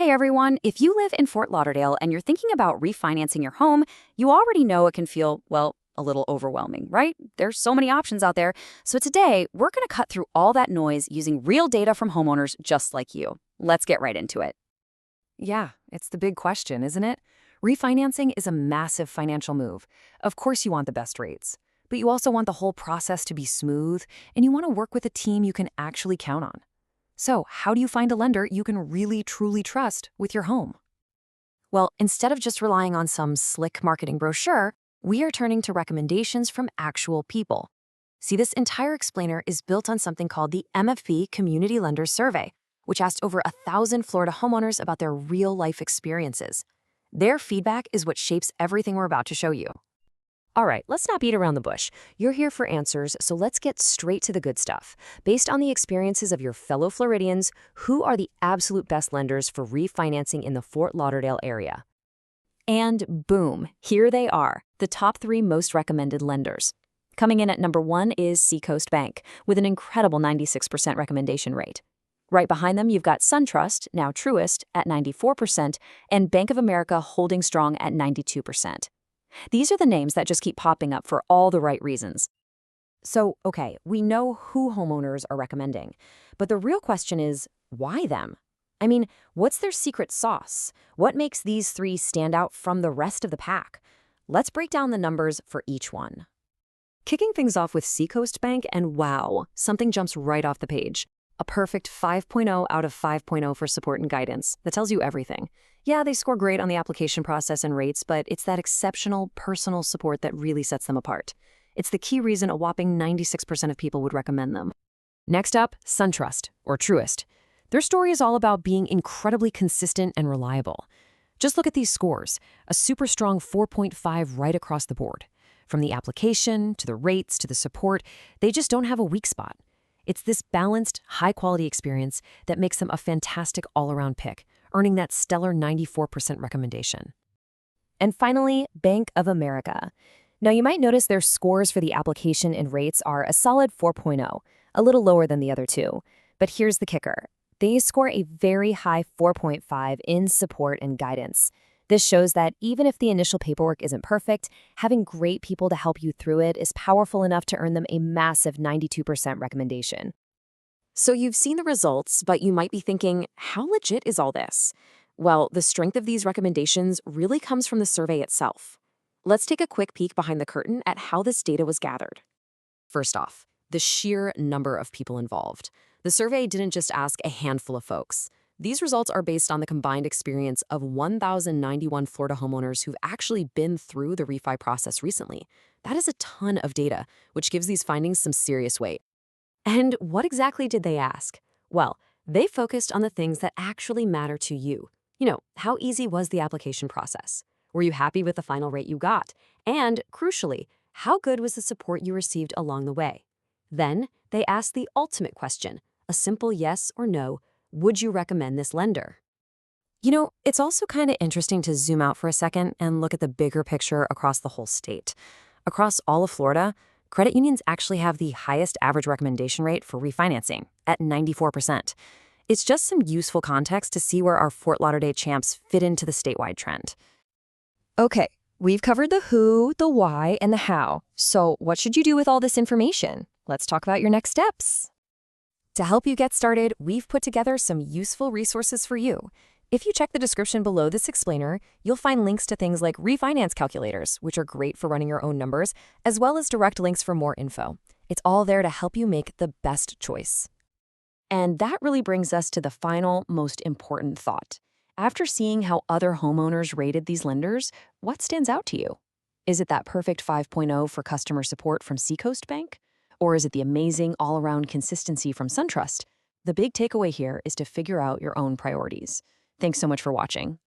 Hey everyone, if you live in Fort Lauderdale and you're thinking about refinancing your home, you already know it can feel, well, a little overwhelming, right? There's so many options out there. So today, we're going to cut through all that noise using real data from homeowners just like you. Let's get right into it. Yeah, it's the big question, isn't it? Refinancing is a massive financial move. Of course, you want the best rates, but you also want the whole process to be smooth, and you want to work with a team you can actually count on. So, how do you find a lender you can really, truly trust with your home? Well, instead of just relying on some slick marketing brochure, we are turning to recommendations from actual people. See, this entire explainer is built on something called the MFP Community Lenders Survey, which asked over 1,000 Florida homeowners about their real-life experiences. Their feedback is what shapes everything we're about to show you. All right, let's not beat around the bush. You're here for answers, so let's get straight to the good stuff. Based on the experiences of your fellow Floridians, who are the absolute best lenders for refinancing in the Fort Lauderdale area? And boom, here they are, the top 3 most recommended lenders. Coming in at number 1 is Seacoast Bank, with an incredible 96% recommendation rate. Right behind them, you've got SunTrust, now Truist, at 94%, and Bank of America holding strong at 92%. These are the names that just keep popping up for all the right reasons. So, okay, we know who homeowners are recommending, but the real question is, why them? I mean, what's their secret sauce? What makes these 3 stand out from the rest of the pack? Let's break down the numbers for each one. Kicking things off with Seacoast Bank, and wow, something jumps right off the page. A perfect 5.0 out of 5.0 for support and guidance. That tells you everything. Yeah, they score great on the application process and rates, but it's that exceptional personal support that really sets them apart. It's the key reason a whopping 96% of people would recommend them. Next up, SunTrust, or Truist. Their story is all about being incredibly consistent and reliable. Just look at these scores, a super strong 4.5 right across the board. From the application, to the rates, to the support, they just don't have a weak spot. It's this balanced, high-quality experience that makes them a fantastic all-around pick, earning that stellar 94% recommendation. And finally, Bank of America. Now, you might notice their scores for the application and rates are a solid 4.0, a little lower than the other 2. But here's the kicker. They score a very high 4.5 in support and guidance. This shows that even if the initial paperwork isn't perfect, having great people to help you through it is powerful enough to earn them a massive 92% recommendation. So you've seen the results, but you might be thinking, how legit is all this? Well, the strength of these recommendations really comes from the survey itself. Let's take a quick peek behind the curtain at how this data was gathered. First off, the sheer number of people involved. The survey didn't just ask a handful of folks. These results are based on the combined experience of 1,091 Florida homeowners who've actually been through the refi process recently. That is a ton of data, which gives these findings some serious weight. And what exactly did they ask? Well, they focused on the things that actually matter to you. How easy was the application process? Were you happy with the final rate you got? And, crucially, how good was the support you received along the way? Then, they asked the ultimate question, a simple yes or no. Would you recommend this lender? It's also kind of interesting to zoom out for a second and look at the bigger picture across the whole state. Across all of Florida, credit unions actually have the highest average recommendation rate for refinancing, at 94%. It's just some useful context to see where our Fort Lauderdale champs fit into the statewide trend. Okay, we've covered the who, the why, and the how. So what should you do with all this information? Let's talk about your next steps. To help you get started, we've put together some useful resources for you. If you check the description below this explainer, you'll find links to things like refinance calculators, which are great for running your own numbers, as well as direct links for more info. It's all there to help you make the best choice. And that really brings us to the final, most important thought. After seeing how other homeowners rated these lenders, what stands out to you? Is it that perfect 5.0 for customer support from Seacoast Bank? Or is it the amazing all-around consistency from SunTrust? The big takeaway here is to figure out your own priorities. Thanks so much for watching.